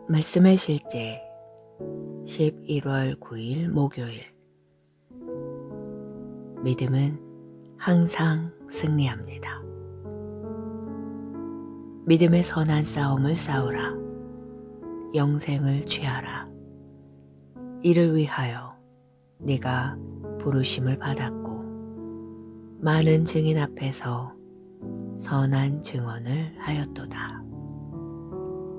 말씀의 실제 11월 9일 목요일. 믿음은 항상 승리합니다. 믿음의 선한 싸움을 싸우라. 영생을 취하라. 이를 위하여 네가 부르심을 받았고 많은 증인 앞에서 선한 증언을 하였도다.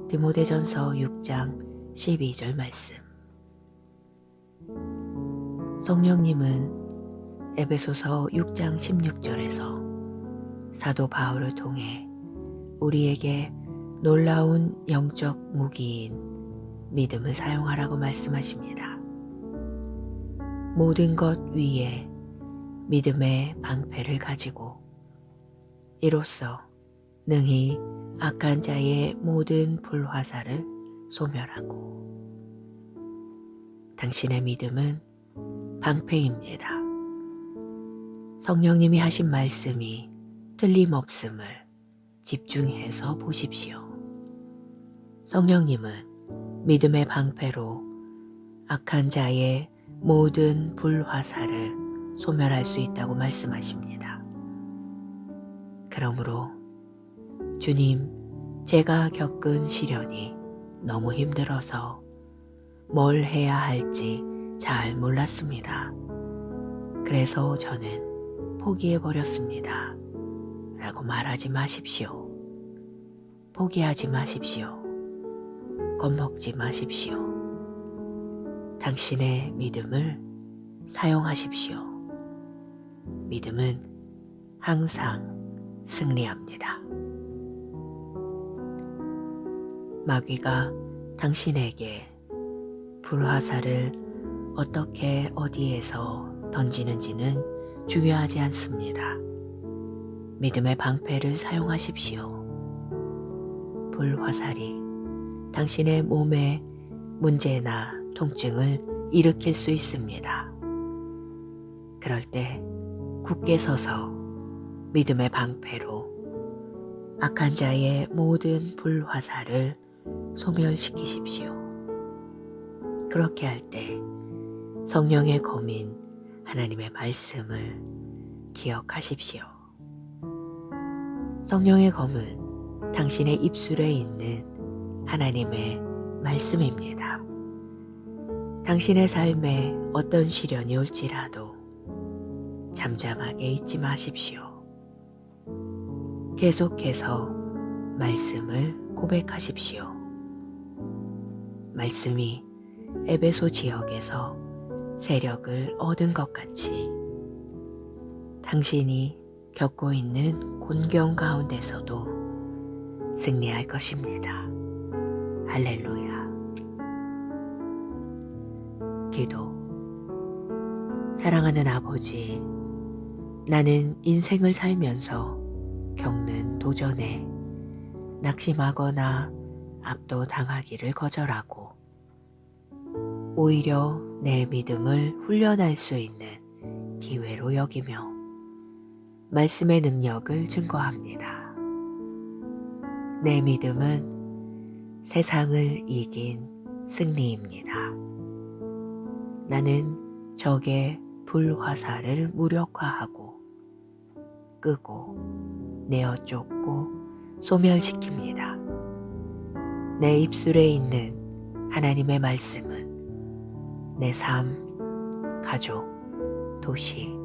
디모데전서 6장 12절 말씀. 성령님은 에베소서 6장 16절에서 사도 바울을 통해 우리에게 놀라운 영적 무기인 믿음을 사용하라고 말씀하십니다. 모든 것 위에 믿음의 방패를 가지고 이로써 능히 악한 자의 모든 불화살을 소멸하고, 당신의 믿음은 방패입니다. 성령님이 하신 말씀이 틀림없음을 집중해서 보십시오. 성령님은 믿음의 방패로 악한 자의 모든 불화살을 소멸할 수 있다고 말씀하십니다. 그러므로 주님, 제가 겪은 시련이 너무 힘들어서 뭘 해야 할지 잘 몰랐습니다. 그래서 저는 포기해버렸습니다. 라고 말하지 마십시오. 포기하지 마십시오. 겁먹지 마십시오. 당신의 믿음을 사용하십시오. 믿음은 항상 승리합니다. 마귀가 당신에게 불화살을 어떻게 어디에서 던지는지는 중요하지 않습니다. 믿음의 방패를 사용하십시오. 불화살이 당신의 몸에 문제나 통증을 일으킬 수 있습니다. 그럴 때 굳게 서서 믿음의 방패로 악한 자의 모든 불화살을 소멸시키십시오. 그렇게 할 때 성령의 검인 하나님의 말씀을 기억하십시오. 성령의 검은 당신의 입술에 있는 하나님의 말씀입니다. 당신의 삶에 어떤 시련이 올지라도 잠잠하게 있지 마십시오. 계속해서 말씀을 고백하십시오. 말씀이 에베소 지역에서 세력을 얻은 것 같이 당신이 겪고 있는 곤경 가운데서도 승리할 것입니다. 할렐루야. 기도. 사랑하는 아버지, 나는 인생을 살면서 겪는 도전에 낙심하거나 압도당하기를 거절하고 오히려 내 믿음을 훈련할 수 있는 기회로 여기며 말씀의 능력을 증거합니다. 내 믿음은 세상을 이긴 승리입니다. 나는 적의 불화살을 무력화하고 끄고 내어 쫓고 소멸시킵니다. 내 입술에 있는 하나님의 말씀은 내 삶, 가족, 도시,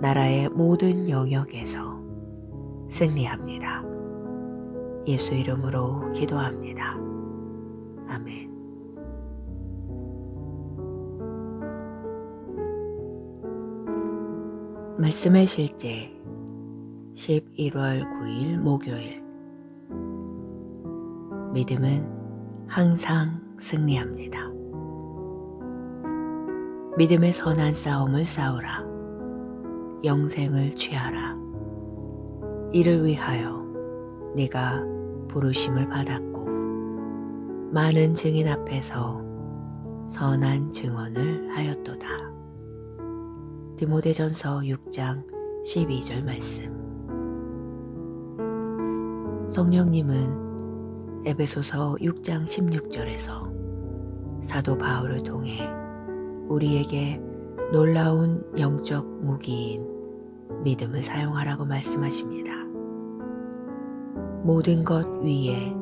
나라의 모든 영역에서 승리합니다. 예수 이름으로 기도합니다. 아멘. 말씀의 실제 11월 9일 목요일. 믿음은 항상 승리합니다. 믿음의 선한 싸움을 싸우라. 영생을 취하라. 이를 위하여 네가 부르심을 받았고 많은 증인 앞에서 선한 증언을 하였도다. 디모데전서 6장 12절 말씀. 성령님은 에베소서 6장 16절에서 사도 바울을 통해 우리에게 놀라운 영적 무기인 믿음을 사용하라고 말씀하십니다. 모든 것 위에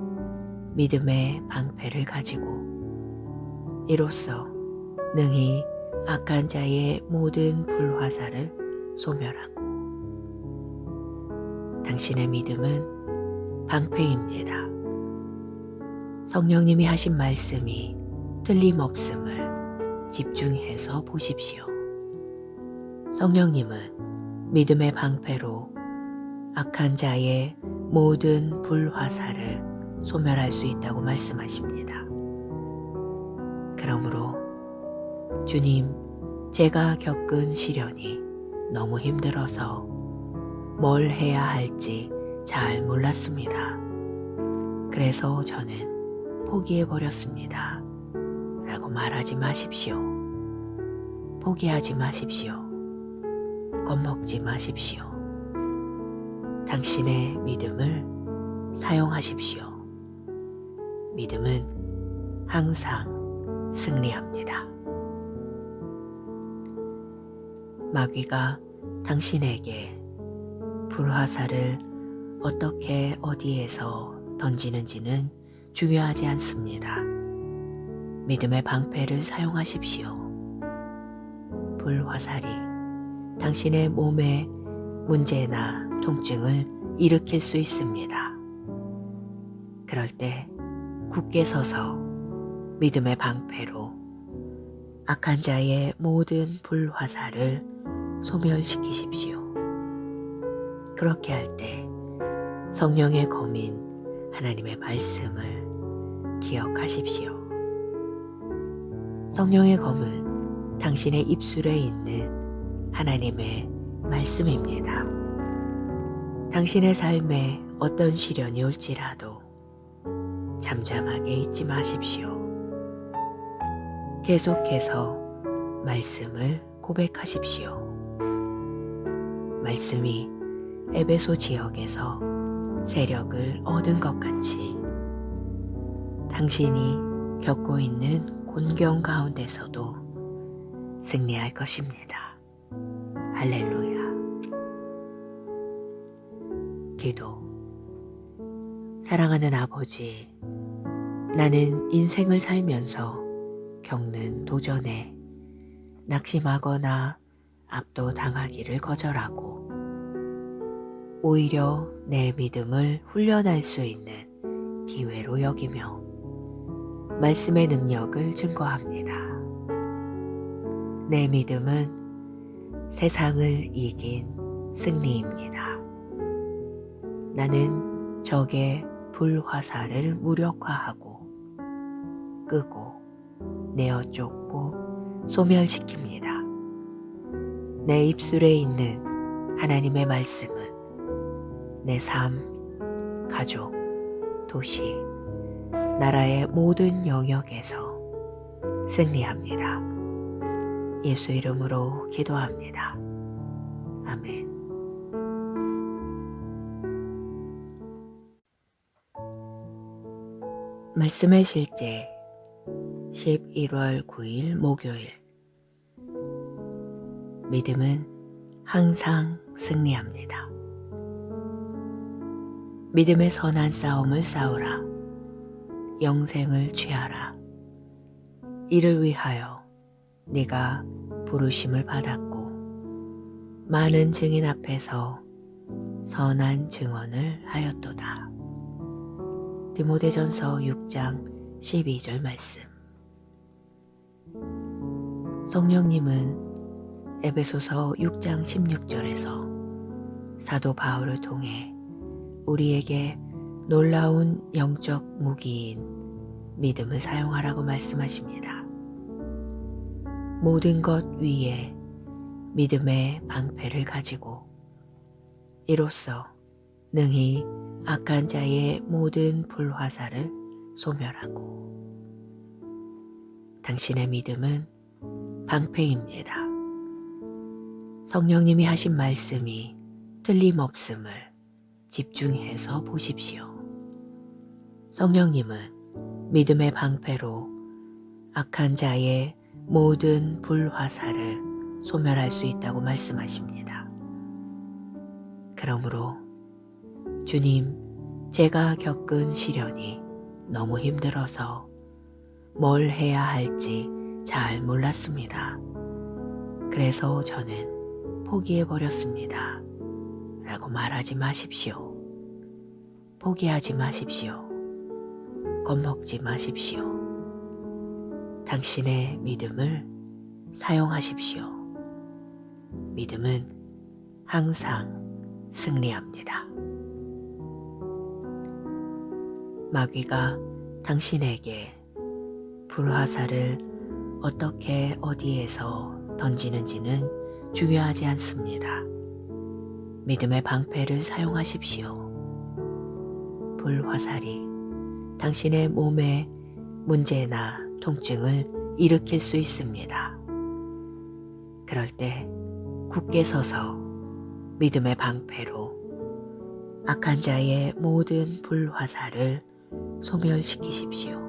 믿음의 방패를 가지고 이로써 능히 악한 자의 모든 불화살을 소멸하고 당신의 믿음은 방패입니다. 성령님이 하신 말씀이 틀림없음을 집중해서 보십시오. 성령님은 믿음의 방패로 악한 자의 모든 불화살을 소멸할 수 있다고 말씀하십니다. 그러므로 주님, 제가 겪은 시련이 너무 힘들어서 뭘 해야 할지 잘 몰랐습니다. 그래서 저는 포기해버렸습니다. 라고 말하지 마십시오. 포기하지 마십시오. 겁먹지 마십시오. 당신의 믿음을 사용하십시오. 믿음은 항상 승리합니다. 마귀가 당신에게 불화살을 어떻게 어디에서 던지는지는 중요하지 않습니다. 믿음의 방패를 사용하십시오. 불화살이 당신의 몸에 문제나 통증을 일으킬 수 있습니다. 그럴 때 굳게 서서 믿음의 방패로 악한 자의 모든 불화살을 소멸시키십시오. 그렇게 할 때 성령의 검인 하나님의 말씀을 기억하십시오. 성령의 검은 당신의 입술에 있는 하나님의 말씀입니다. 당신의 삶에 어떤 시련이 올지라도 잠잠하게 있지 마십시오. 계속해서 말씀을 고백하십시오. 말씀이 에베소 지역에서 세력을 얻은 것 같이 당신이 겪고 있는 곤경 가운데서도 승리할 것입니다. 할렐루야. 기도. 사랑하는 아버지, 나는 인생을 살면서 겪는 도전에 낙심하거나 압도당하기를 거절하고 오히려 내 믿음을 훈련할 수 있는 기회로 여기며 말씀의 능력을 증거합니다. 내 믿음은 세상을 이긴 승리입니다. 나는 적의 불화살을 무력화하고 끄고 내어 쫓고 소멸시킵니다. 내 입술에 있는 하나님의 말씀은 내 삶, 가족, 도시, 나라의 모든 영역에서 승리합니다. 예수 이름으로 기도합니다. 아멘. 말씀의 실제 11월 9일 목요일. 믿음은 항상 승리합니다. 믿음의 선한 싸움을 싸우라. 영생을 취하라. 이를 위하여 네가 부르심을 받았고 많은 증인 앞에서 선한 증언을 하였도다. 디모데전서 6장 12절 말씀. 성령님은 에베소서 6장 16절에서 사도 바울을 통해 우리에게 놀라운 영적 무기인 믿음을 사용하라고 말씀하십니다. 모든 것 위에 믿음의 방패를 가지고 이로써 능히 악한 자의 모든 불화살을 소멸하고 당신의 믿음은 방패입니다. 성령님이 하신 말씀이 틀림없음을 집중해서 보십시오. 성령님은 믿음의 방패로 악한 자의 모든 불화살을 소멸할 수 있다고 말씀하십니다. 그러므로 주님, 제가 겪은 시련이 너무 힘들어서 뭘 해야 할지 잘 몰랐습니다. 그래서 저는 포기해버렸습니다. 라고 말하지 마십시오. 포기하지 마십시오. 겁먹지 마십시오. 당신의 믿음을 사용하십시오. 믿음은 항상 승리합니다. 마귀가 당신에게 불화살을 어떻게 어디에서 던지는지는 중요하지 않습니다. 믿음의 방패를 사용하십시오. 불화살이 당신의 몸에 문제나 통증을 일으킬 수 있습니다. 그럴 때 굳게 서서 믿음의 방패로 악한 자의 모든 불화살을 소멸시키십시오.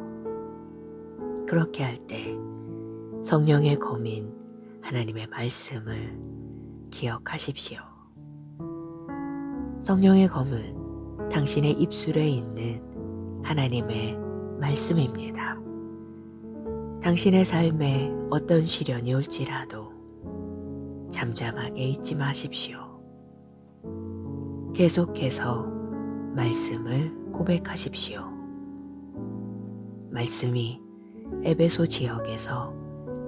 그렇게 할 때 성령의 검인 하나님의 말씀을 기억하십시오. 성령의 검은 당신의 입술에 있는 하나님의 말씀입니다. 당신의 삶에 어떤 시련이 올지라도 잠잠하게 있지 마십시오. 계속해서 말씀을 고백하십시오. 말씀이 에베소 지역에서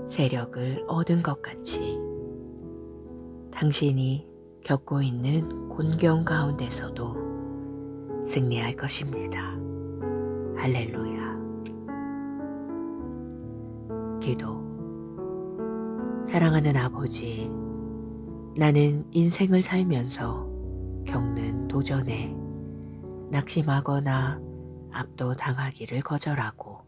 세력을 얻은 것 같이 당신이 겪고 있는 곤경 가운데서도 승리할 것입니다. 할렐루야. 기도. 사랑하는 아버지, 나는 인생을 살면서 겪는 도전에 낙심하거나 압도당하기를 거절하고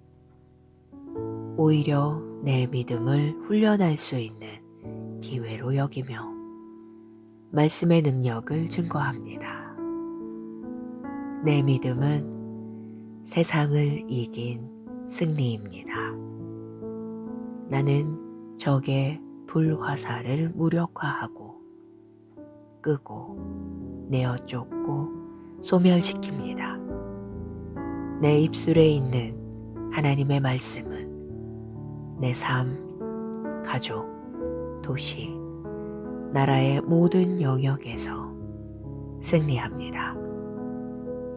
오히려 내 믿음을 훈련할 수 있는 기회로 여기며 말씀의 능력을 증거합니다. 내 믿음은 세상을 이긴 승리입니다. 나는 적의 불화살을 무력화하고 끄고 내어 쫓고 소멸시킵니다. 내 입술에 있는 하나님의 말씀은 내 삶, 가족, 도시, 나라의 모든 영역에서 승리합니다.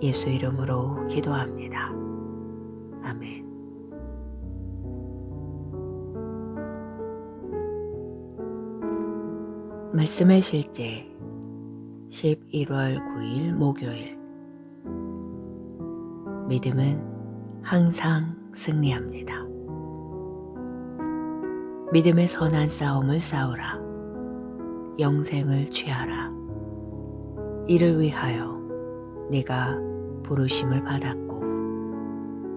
예수 이름으로 기도합니다. 아멘. 말씀의 실제 11월 9일 목요일. 믿음은 항상 승리합니다. 믿음의 선한 싸움을 싸우라. 영생을 취하라. 이를 위하여 네가 부르심을 받았고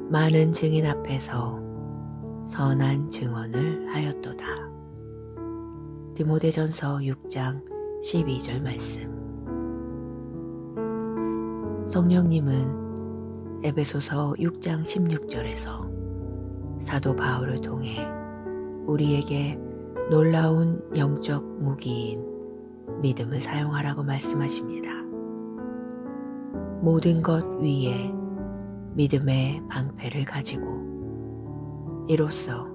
많은 증인 앞에서 선한 증언을 하였도다. 디모데전서 6장 12절 말씀. 성령님은 에베소서 6장 16절에서 사도 바울을 통해 우리에게 놀라운 영적 무기인 믿음을 사용하라고 말씀하십니다. 모든 것 위에 믿음의 방패를 가지고 이로써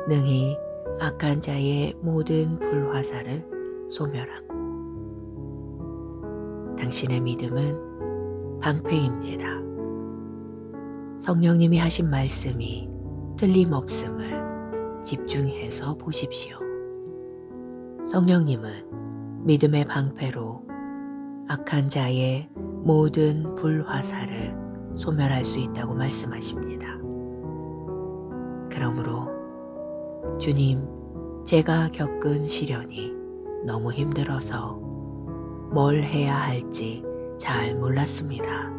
능히 악한 자의 모든 불화살을 소멸하고 당신의 믿음은 방패입니다. 성령님이 하신 말씀이 틀림없음을 집중해서 보십시오. 성령님은 믿음의 방패로 악한 자의 모든 불화살을 소멸할 수 있다고 말씀하십니다. 그러므로 주님, 제가 겪은 시련이 너무 힘들어서 뭘 해야 할지 잘 몰랐습니다.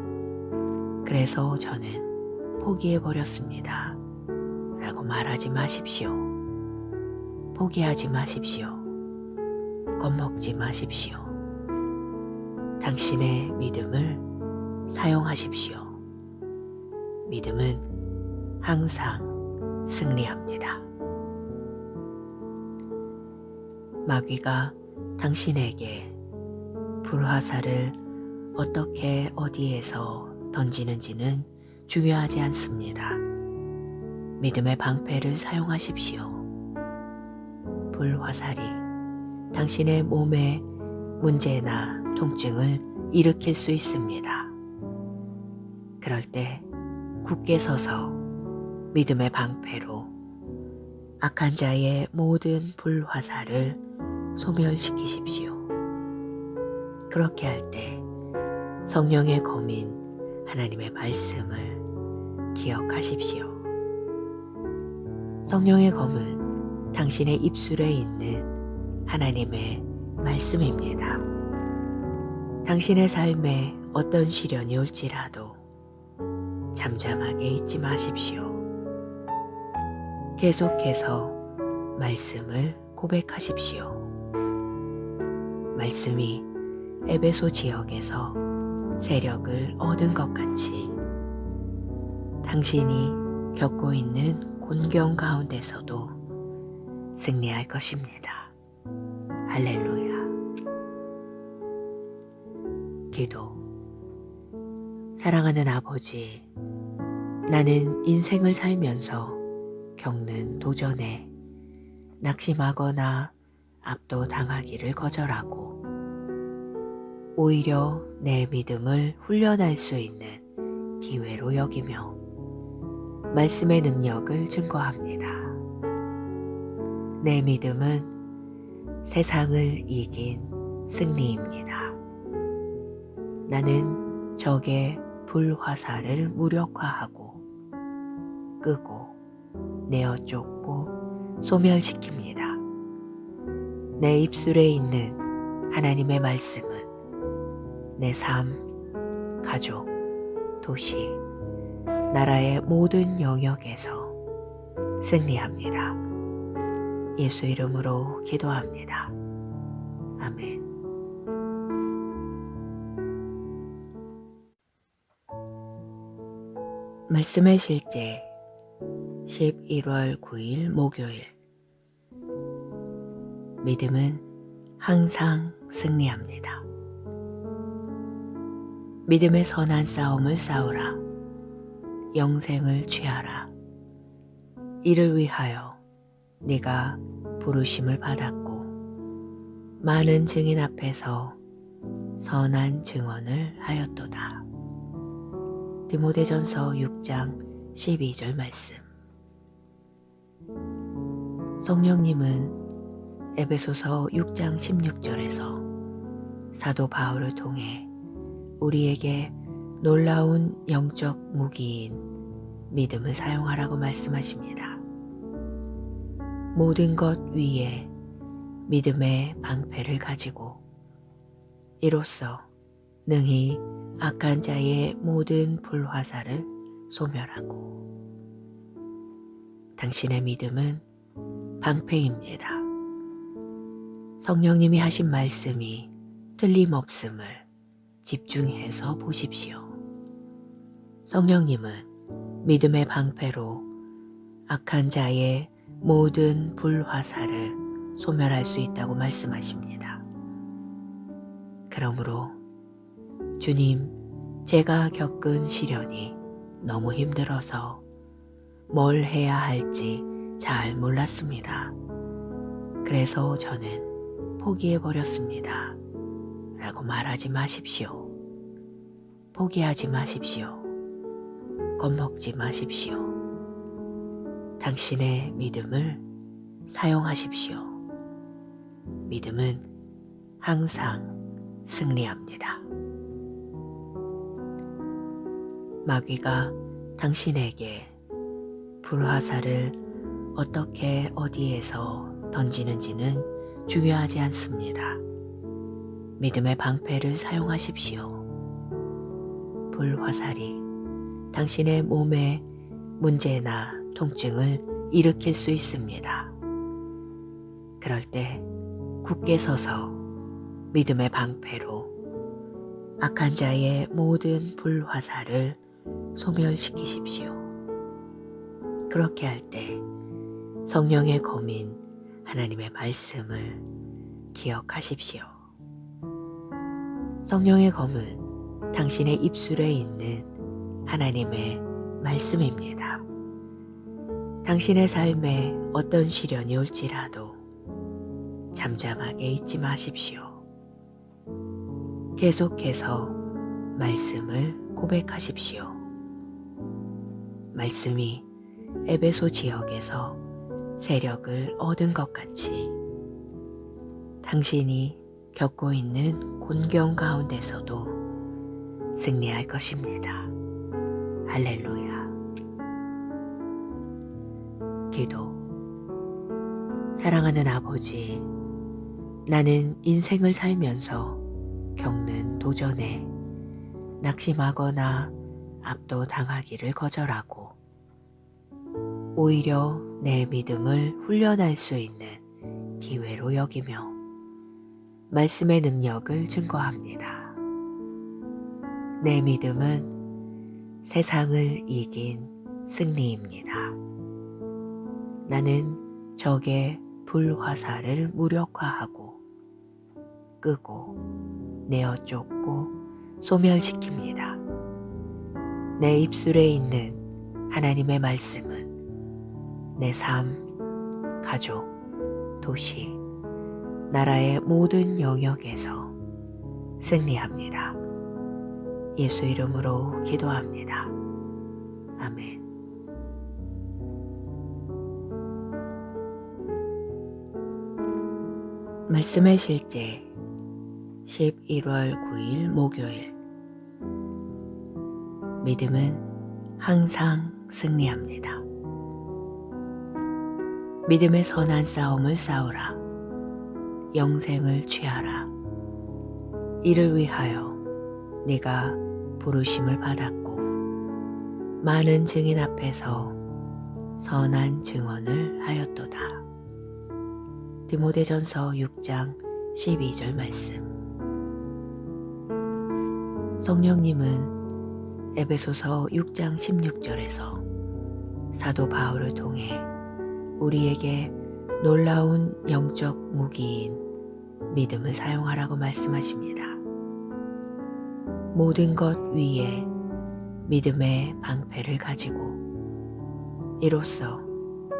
그래서 저는 포기해버렸습니다. 라고 말하지 마십시오. 포기하지 마십시오. 겁먹지 마십시오. 당신의 믿음을 사용하십시오. 믿음은 항상 승리합니다. 마귀가 당신에게 불화살을 어떻게 어디에서 던지는지는 중요하지 않습니다. 믿음의 방패를 사용하십시오. 불화살이 당신의 몸에 문제나 통증을 일으킬 수 있습니다. 그럴 때 굳게 서서 믿음의 방패로 악한 자의 모든 불화살을 소멸시키십시오. 그렇게 할 때 성령의 검인 하나님의 말씀을 기억하십시오. 성령의 검은 당신의 입술에 있는 하나님의 말씀입니다. 당신의 삶에 어떤 시련이 올지라도 잠잠하게 있지 마십시오. 계속해서 말씀을 고백하십시오. 말씀이 에베소 지역에서 세력을 얻은 것 같이 당신이 겪고 있는 곤경 가운데서도 승리할 것입니다. 할렐루야. 기도. 사랑하는 아버지, 나는 인생을 살면서 겪는 도전에 낙심하거나 압도당하기를 거절하고 오히려 내 믿음을 훈련할 수 있는 기회로 여기며 말씀의 능력을 증거합니다. 내 믿음은 세상을 이긴 승리입니다. 나는 적의 불화살을 무력화하고 끄고 내어 쫓고 소멸시킵니다. 내 입술에 있는 하나님의 말씀은 내 삶, 가족, 도시, 나라의 모든 영역에서 승리합니다. 예수 이름으로 기도합니다. 아멘. 말씀의 실제 11월 9일 목요일. 믿음은 항상 승리합니다. 믿음의 선한 싸움을 싸우라. 영생을 취하라. 이를 위하여 네가 부르심을 받았고 많은 증인 앞에서 선한 증언을 하였도다. 디모데전서 6장 12절 말씀. 성령님은 에베소서 6장 16절에서 사도 바울을 통해 우리에게 놀라운 영적 무기인 믿음을 사용하라고 말씀하십니다. 모든 것 위에 믿음의 방패를 가지고 이로써 능히 악한 자의 모든 불화살을 소멸하고 당신의 믿음은 방패입니다. 성령님이 하신 말씀이 틀림없음을 집중해서 보십시오. 성령님은 믿음의 방패로 악한 자의 모든 불화살을 소멸할 수 있다고 말씀하십니다. 그러므로 주님, 제가 겪은 시련이 너무 힘들어서 뭘 해야 할지 잘 몰랐습니다. 그래서 저는 포기해버렸습니다. 라고 말하지 마십시오. 포기하지 마십시오. 겁먹지 마십시오. 당신의 믿음을 사용하십시오. 믿음은 항상 승리합니다. 마귀가 당신에게 불화살을 어떻게 어디에서 던지는지는 중요하지 않습니다. 믿음의 방패를 사용하십시오. 불화살이 당신의 몸에 문제나 통증을 일으킬 수 있습니다. 그럴 때 굳게 서서 믿음의 방패로 악한 자의 모든 불화살을 소멸시키십시오. 그렇게 할 때 성령의 검인 하나님의 말씀을 기억하십시오. 성령의 검은 당신의 입술에 있는 하나님의 말씀입니다. 당신의 삶에 어떤 시련이 올지라도 잠잠하게 있지 마십시오. 계속해서 말씀을 고백하십시오. 말씀이 에베소 지역에서 세력을 얻은 것 같이 당신이 겪고 있는 곤경 가운데서도 승리할 것입니다. 할렐루야. 기도. 사랑하는 아버지, 나는 인생을 살면서 겪는 도전에 낙심하거나 압도당하기를 거절하고 오히려 내 믿음을 훈련할 수 있는 기회로 여기며 말씀의 능력을 증거합니다. 내 믿음은 세상을 이긴 승리입니다. 나는 적의 불화살을 무력화하고 끄고 내어 쫓고 소멸시킵니다. 내 입술에 있는 하나님의 말씀은 내 삶, 가족, 도시, 나라의 모든 영역에서 승리합니다. 예수 이름으로 기도합니다. 아멘. 말씀의 실제 11월 9일 목요일. 믿음은 항상 승리합니다. 믿음의 선한 싸움을 싸우라. 영생을 취하라. 이를 위하여 네가 부르심을 받았고 많은 증인 앞에서 선한 증언을 하였도다. 디모데전서 6장 12절 말씀. 성령님은 에베소서 6장 16절에서 사도 바울을 통해 우리에게 놀라운 영적 무기인 믿음을 사용하라고 말씀하십니다. 모든 것 위에 믿음의 방패를 가지고 이로써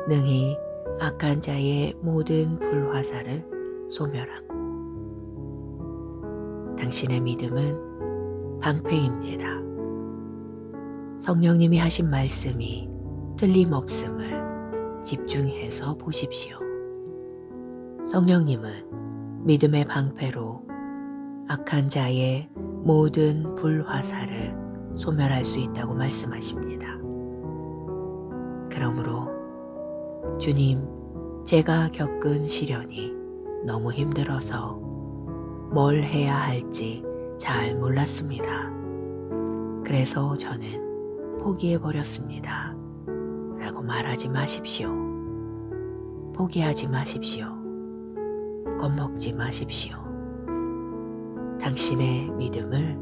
능히 악한 자의 모든 불화살을 소멸하고 당신의 믿음은 방패입니다. 성령님이 하신 말씀이 틀림없음을 집중해서 보십시오. 성령님은 믿음의 방패로 악한 자의 모든 불화살을 소멸할 수 있다고 말씀하십니다. 그러므로 주님, 제가 겪은 시련이 너무 힘들어서 뭘 해야 할지 잘 몰랐습니다. 그래서 저는 포기해버렸습니다. 라고 말하지 마십시오. 포기하지 마십시오. 겁먹지 마십시오. 당신의 믿음을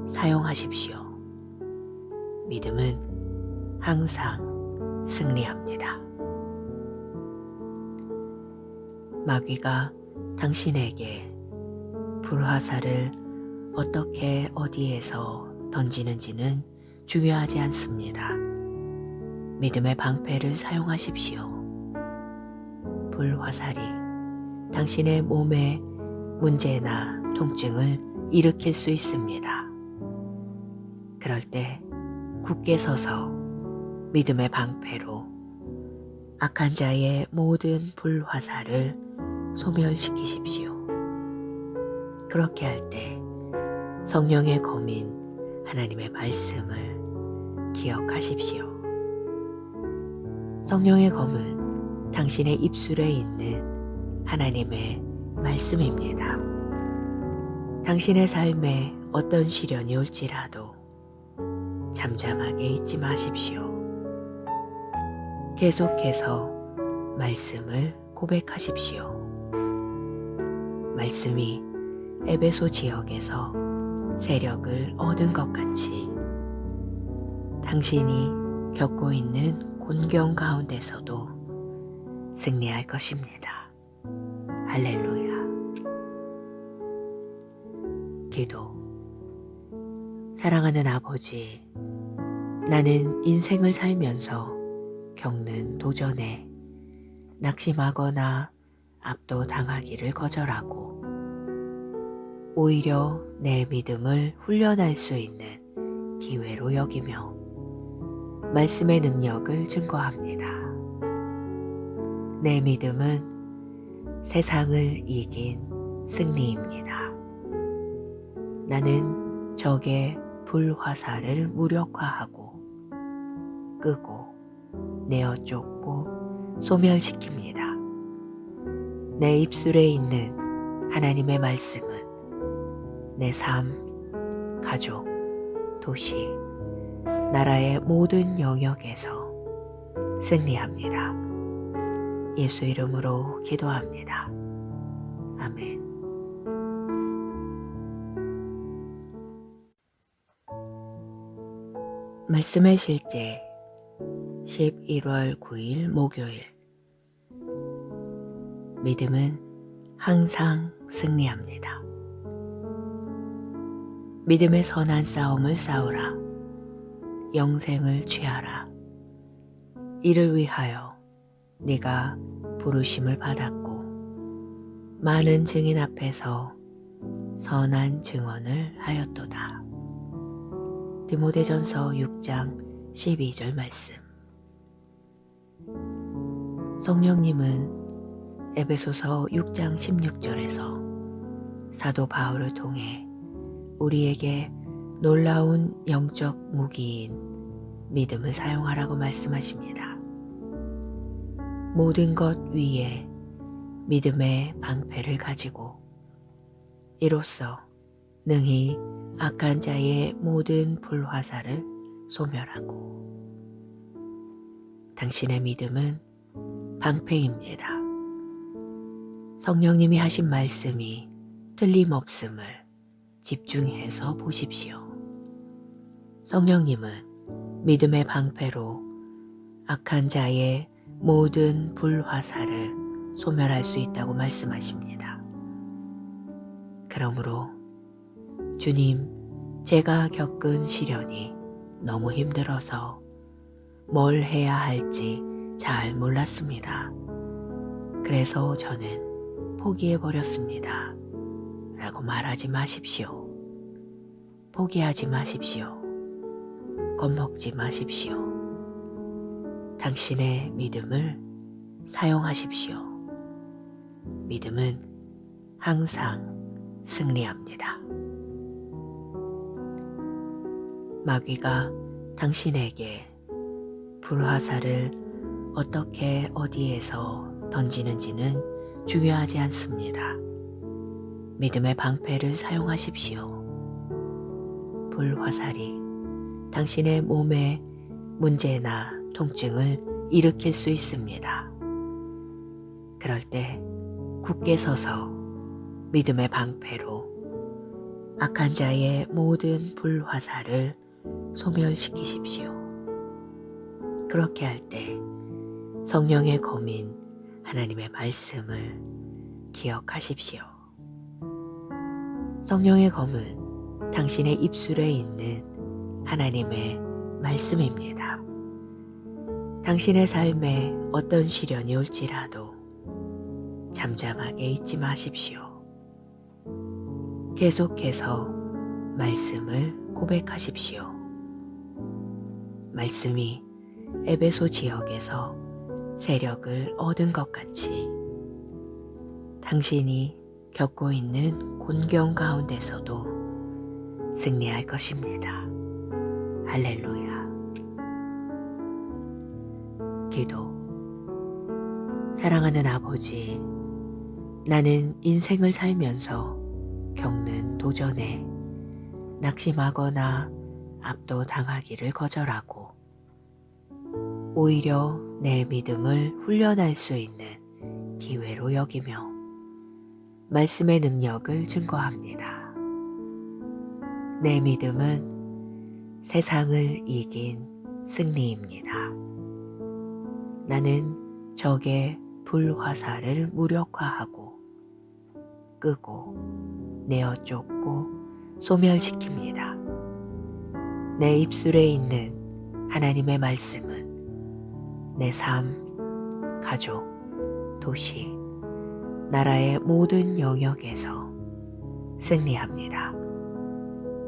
사용하십시오. 믿음은 항상 승리합니다. 마귀가 당신에게 불화살을 어떻게 어디에서 던지는지는 중요하지 않습니다. 믿음의 방패를 사용하십시오. 불화살이 당신의 몸에 문제나 통증을 일으킬 수 있습니다. 그럴 때 굳게 서서 믿음의 방패로 악한 자의 모든 불화살을 소멸시키십시오. 그렇게 할 때 성령의 검인 하나님의 말씀을 기억하십시오. 성령의 검은 당신의 입술에 있는 하나님의 말씀입니다. 당신의 삶에 어떤 시련이 올지라도 잠잠하게 있지 마십시오. 계속해서 말씀을 고백하십시오. 말씀이 에베소 지역에서 세력을 얻은 것 같이 당신이 겪고 있는 곤경 가운데서도 승리할 것입니다. 할렐루야. 기도. 사랑하는 아버지, 나는 인생을 살면서 겪는 도전에 낙심하거나 압도당하기를 거절하고 오히려 내 믿음을 훈련할 수 있는 기회로 여기며 말씀의 능력을 증거합니다. 내 믿음은 세상을 이긴 승리입니다. 나는 적의 불화살을 무력화하고 끄고 내어 쫓고 소멸시킵니다. 내 입술에 있는 하나님의 말씀은 내 삶, 가족, 도시, 나라의 모든 영역에서 승리합니다. 예수 이름으로 기도합니다. 아멘. 말씀의 실제 11월 9일 목요일. 믿음은 항상 승리합니다. 믿음의 선한 싸움을 싸우라. 영생을 취하라. 이를 위하여 네가 부르심을 받았고 많은 증인 앞에서 선한 증언을 하였도다. 디모데전서 6장 12절 말씀. 성령님은 에베소서 6장 16절에서 사도 바울을 통해 우리에게 놀라운 영적 무기인 믿음을 사용하라고 말씀하십니다. 모든 것 위에 믿음의 방패를 가지고 이로써 능히 악한 자의 모든 불화살을 소멸하고 당신의 믿음은 방패입니다. 성령님이 하신 말씀이 틀림없음을 집중해서 보십시오. 성령님은 믿음의 방패로 악한 자의 모든 불화살을 소멸할 수 있다고 말씀하십니다. 그러므로 주님, 제가 겪은 시련이 너무 힘들어서 뭘 해야 할지 잘 몰랐습니다. 그래서 저는 포기해버렸습니다. 라고 말하지 마십시오. 포기하지 마십시오. 겁먹지 마십시오. 당신의 믿음을 사용하십시오. 믿음은 항상 승리합니다. 마귀가 당신에게 불화살을 어떻게 어디에서 던지는지는 중요하지 않습니다. 믿음의 방패를 사용하십시오. 불화살이 당신의 몸에 문제나 통증을 일으킬 수 있습니다. 그럴 때 굳게 서서 믿음의 방패로 악한 자의 모든 불화살을 소멸시키십시오. 그렇게 할 때 성령의 검인 하나님의 말씀을 기억하십시오. 성령의 검은 당신의 입술에 있는 하나님의 말씀입니다. 당신의 삶에 어떤 시련이 올지라도 잠잠하게 있지 마십시오. 계속해서 말씀을 고백하십시오. 말씀이 에베소 지역에서 세력을 얻은 것 같이 당신이 겪고 있는 곤경 가운데서도 승리할 것입니다. 할렐루야. 기도. 사랑하는 아버지, 나는 인생을 살면서 겪는 도전에 낙심하거나 압도당하기를 거절하고 오히려 내 믿음을 훈련할 수 있는 기회로 여기며 말씀의 능력을 증거합니다. 내 믿음은 세상을 이긴 승리입니다. 나는 적의 불화살을 무력화하고 끄고 내어 쫓고 소멸시킵니다. 내 입술에 있는 하나님의 말씀은 내 삶, 가족, 도시, 나라의 모든 영역에서 승리합니다.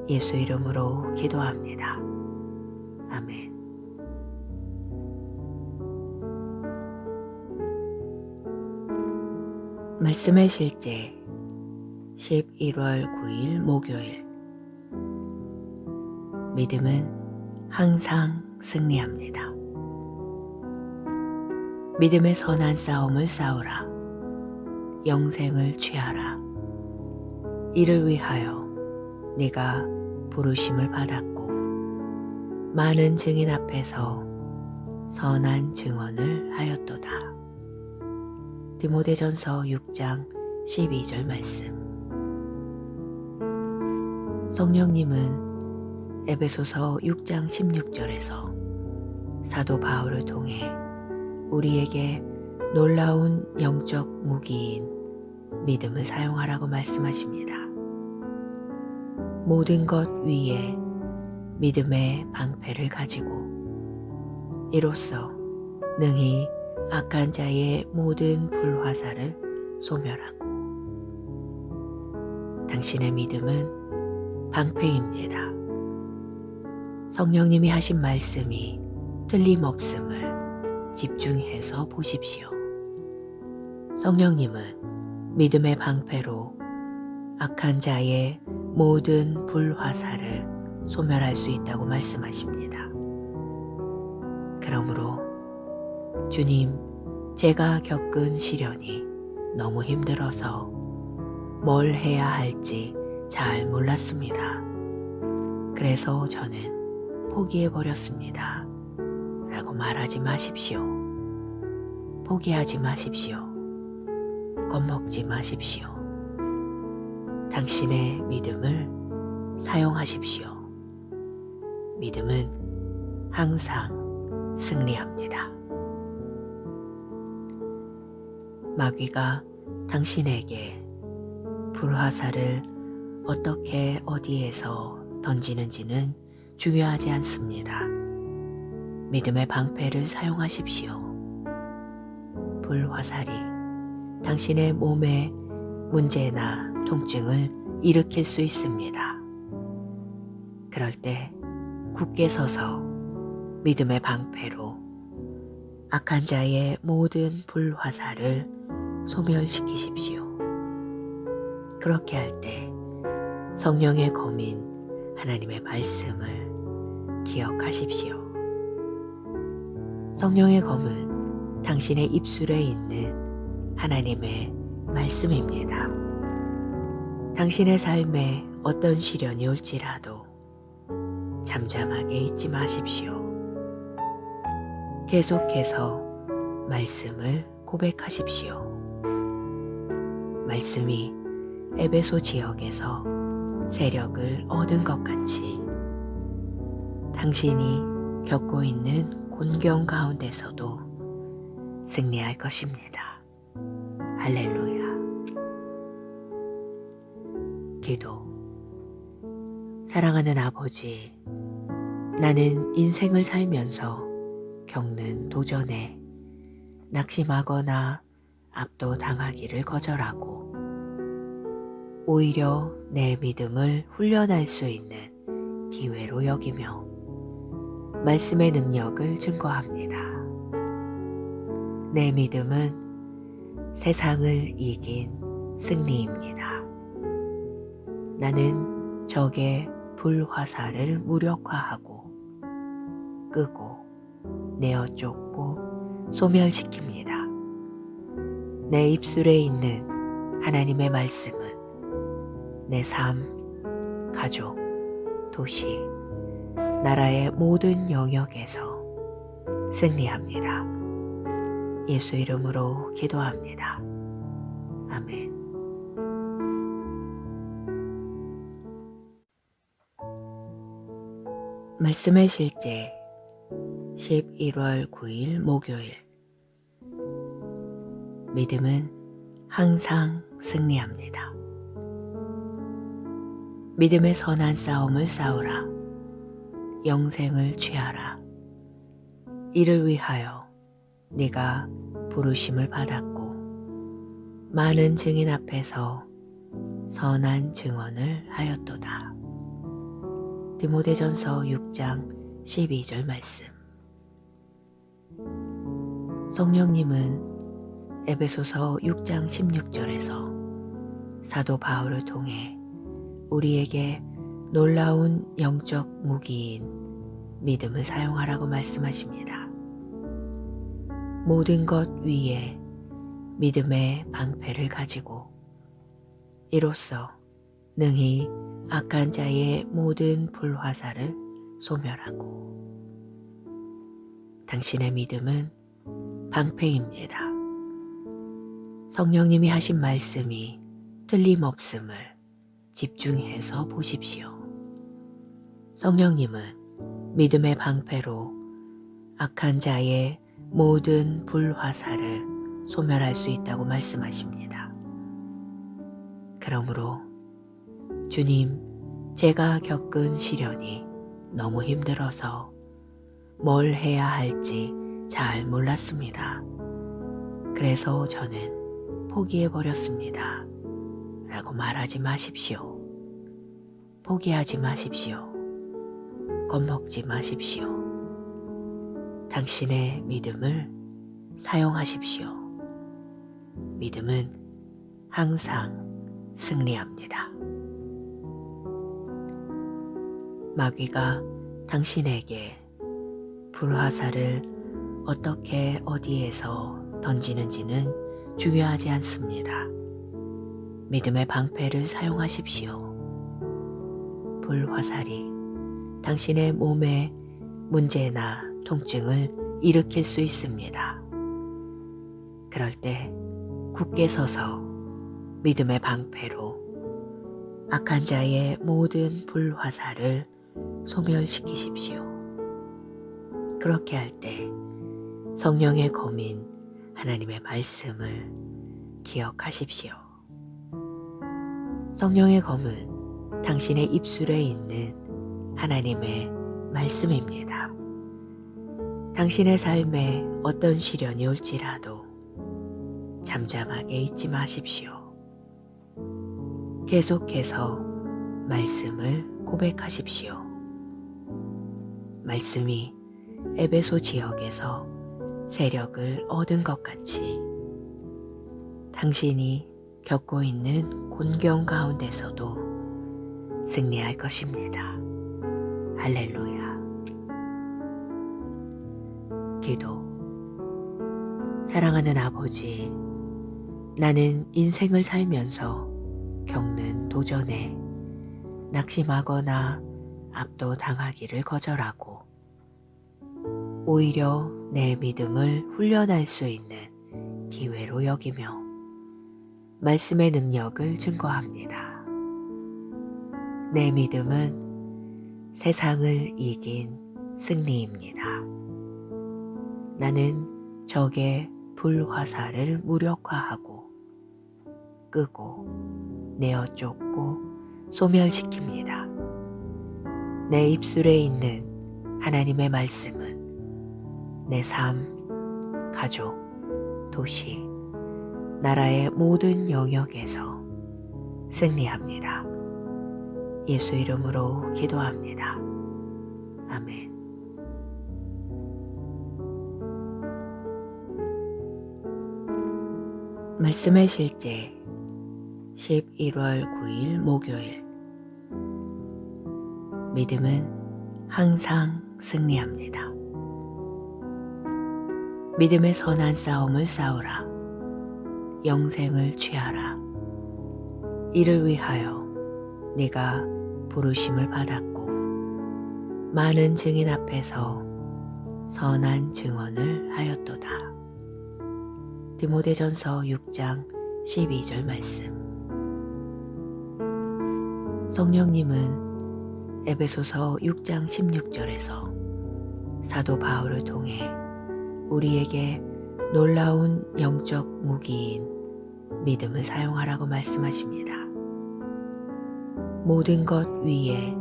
예수 이름으로 기도합니다. 아멘. 말씀의 실제 11월 9일 목요일. 믿음은 항상 승리합니다. 믿음의 선한 싸움을 싸우라. 영생을 취하라. 이를 위하여 네가 부르심을 받았고 많은 증인 앞에서 선한 증언을 하였도다. 디모데전서 6장 12절 말씀. 성령님은 에베소서 6장 16절에서 사도 바울을 통해 우리에게 놀라운 영적 무기인 믿음을 사용하라고 말씀하십니다. 모든 것 위에 믿음의 방패를 가지고 이로써 능히 악한 자의 모든 불화살을 소멸하고 당신의 믿음은 방패입니다. 성령님이 하신 말씀이 틀림없음을 집중해서 보십시오. 성령님은 믿음의 방패로 악한 자의 모든 불화살을 소멸할 수 있다고 말씀하십니다. 그러므로 주님, 제가 겪은 시련이 너무 힘들어서 뭘 해야 할지 잘 몰랐습니다. 그래서 저는 포기해버렸습니다. 라고 말하지 마십시오. 포기하지 마십시오. 겁먹지 마십시오. 당신의 믿음을 사용하십시오. 믿음은 항상 승리합니다. 마귀가 당신에게 불화살을 어떻게 어디에서 던지는지는 중요하지 않습니다. 믿음의 방패를 사용하십시오. 불화살이 당신의 몸에 문제나 통증을 일으킬 수 있습니다. 그럴 때 굳게 서서 믿음의 방패로 악한 자의 모든 불화살을 소멸시키십시오. 그렇게 할 때 성령의 검인 하나님의 말씀을 기억하십시오. 성령의 검은 당신의 입술에 있는 하나님의 말씀입니다. 당신의 삶에 어떤 시련이 올지라도 잠잠하게 있지 마십시오. 계속해서 말씀을 고백하십시오. 말씀이 에베소 지역에서 세력을 얻은 것 같이 당신이 겪고 있는 곤경 가운데서도 승리할 것입니다. 할렐루야. 기도. 사랑하는 아버지, 나는 인생을 살면서 겪는 도전에 낙심하거나 압도당하기를 거절하고 오히려 내 믿음을 훈련할 수 있는 기회로 여기며 말씀의 능력을 증거합니다. 내 믿음은 세상을 이긴 승리입니다. 나는 적의 불화살을 무력화하고 끄고 내어 쫓고 소멸시킵니다. 내 입술에 있는 하나님의 말씀은 내 삶, 가족, 도시, 나라의 모든 영역에서 승리합니다. 예수 이름으로 기도합니다. 아멘. 말씀의 실제 11월 9일 목요일. 믿음은 항상 승리합니다. 믿음의 선한 싸움을 싸우라. 영생을 취하라. 이를 위하여 네가 부르심을 받았고 많은 증인 앞에서 선한 증언을 하였도다. 디모데전서 6장 12절 말씀. 성령님은 에베소서 6장 16절에서 사도 바울을 통해 우리에게 놀라운 영적 무기인 믿음을 사용하라고 말씀하십니다. 모든 것 위에 믿음의 방패를 가지고 이로써 능히 악한 자의 모든 불화살을 소멸하고, 당신의 믿음은 방패입니다. 성령님이 하신 말씀이 틀림없음을 집중해서 보십시오. 성령님은 믿음의 방패로 악한 자의 모든 불화살을 소멸할 수 있다고 말씀하십니다. 그러므로 주님, 제가 겪은 시련이 너무 힘들어서 뭘 해야 할지 잘 몰랐습니다. 그래서 저는 포기해버렸습니다. 라고 말하지 마십시오. 포기하지 마십시오. 겁먹지 마십시오. 당신의 믿음을 사용하십시오. 믿음은 항상 승리합니다. 마귀가 당신에게 불화살을 어떻게 어디에서 던지는지는 중요하지 않습니다. 믿음의 방패를 사용하십시오. 불화살이 당신의 몸에 문제나 통증을 일으킬 수 있습니다. 그럴 때 굳게 서서 믿음의 방패로 악한 자의 모든 불화살을 소멸시키십시오. 그렇게 할 때 성령의 검인 하나님의 말씀을 기억하십시오. 성령의 검은 당신의 입술에 있는 하나님의 말씀입니다. 당신의 삶에 어떤 시련이 올지라도 잠잠하게 있지 마십시오. 계속해서 말씀을 고백하십시오. 말씀이 에베소 지역에서 세력을 얻은 것 같이 당신이 겪고 있는 곤경 가운데서도 승리할 것입니다. 할렐루야. 기도. 사랑하는 아버지, 나는 인생을 살면서 겪는 도전에 낙심하거나 압도당하기를 거절하고 오히려 내 믿음을 훈련할 수 있는 기회로 여기며 말씀의 능력을 증거합니다. 내 믿음은 세상을 이긴 승리입니다. 나는 적의 불화살을 무력화하고 끄고 내어 쫓고 소멸시킵니다. 내 입술에 있는 하나님의 말씀은 내 삶, 가족, 도시, 나라의 모든 영역에서 승리합니다. 예수 이름으로 기도합니다. 아멘. 말씀의 실제 11월 9일 목요일. 믿음은 항상 승리합니다. 믿음의 선한 싸움을 싸우라. 영생을 취하라. 이를 위하여 네가 부르심을 받았고 많은 증인 앞에서 선한 증언을 하였도다. 디모데전서 6장 12절 말씀. 성령님은 에베소서 6장 16절에서 사도 바울을 통해 우리에게 놀라운 영적 무기인 믿음을 사용하라고 말씀하십니다. 모든 것 위에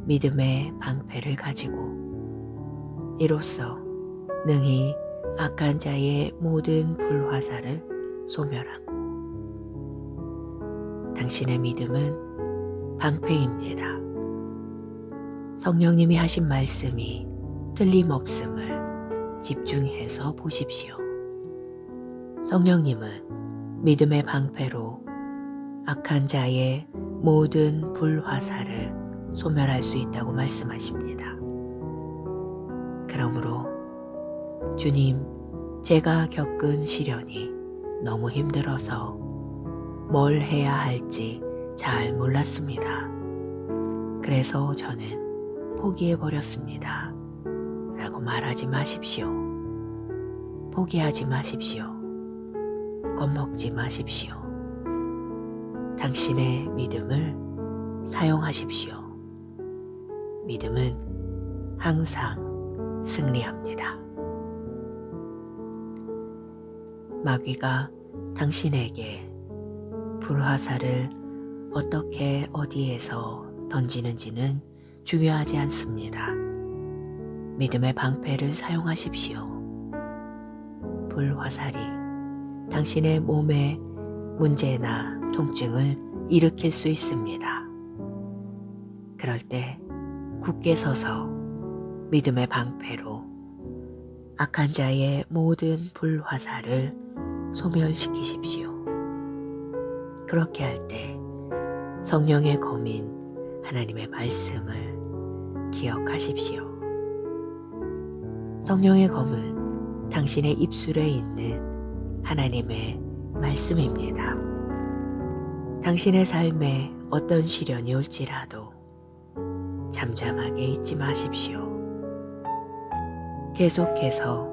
믿음의 방패를 가지고 이로써 능히 악한 자의 모든 불화살을 소멸하고, 당신의 믿음은 방패입니다. 성령님이 하신 말씀이 틀림없음을 집중해서 보십시오. 성령님은 믿음의 방패로 악한 자의 모든 불화살을 소멸할 수 있다고 말씀하십니다. 그러므로 주님, 제가 겪은 시련이 너무 힘들어서 뭘 해야 할지 잘 몰랐습니다. 그래서 저는 포기해버렸습니다. 라고 말하지 마십시오. 포기하지 마십시오. 겁먹지 마십시오. 당신의 믿음을 사용하십시오. 믿음은 항상 승리합니다. 마귀가 당신에게 불화살을 어떻게 어디에서 던지는지는 중요하지 않습니다. 믿음의 방패를 사용하십시오. 불화살이 당신의 몸에 문제나 통증을 일으킬 수 있습니다. 그럴 때 굳게 서서 믿음의 방패로 악한 자의 모든 불화살을 소멸시키십시오. 그렇게 할 때 성령의 검인 하나님의 말씀을 기억하십시오. 성령의 검은 당신의 입술에 있는 하나님의 말씀입니다. 당신의 삶에 어떤 시련이 올지라도 잠잠하게 있지 마십시오. 계속해서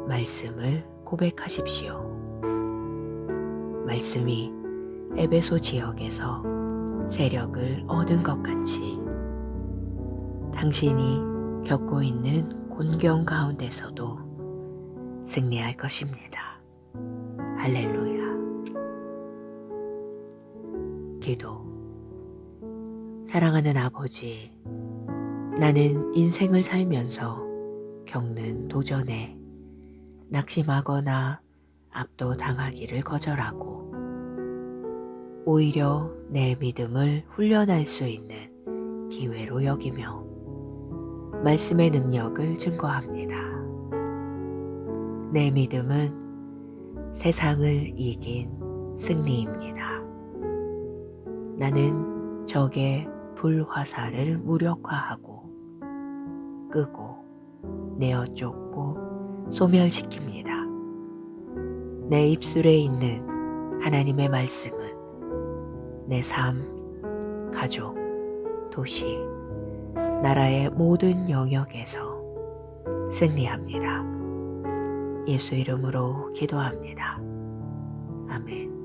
말씀을 고백하십시오. 말씀이 에베소 지역에서 세력을 얻은 것 같이 당신이 겪고 있는 곤경 가운데서도 승리할 것입니다. 할렐루야. 기도. 사랑하는 아버지, 나는 인생을 살면서 겪는 도전에 낙심하거나 압도당하기를 거절하고 오히려 내 믿음을 훈련할 수 있는 기회로 여기며 말씀의 능력을 증거합니다. 내 믿음은 세상을 이긴 승리입니다. 나는 적의 불화살을 무력화하고 끄고 내어 쫓고 소멸시킵니다. 내 입술에 있는 하나님의 말씀은 내 삶, 가족, 도시, 나라의 모든 영역에서 승리합니다. 예수 이름으로 기도합니다. 아멘.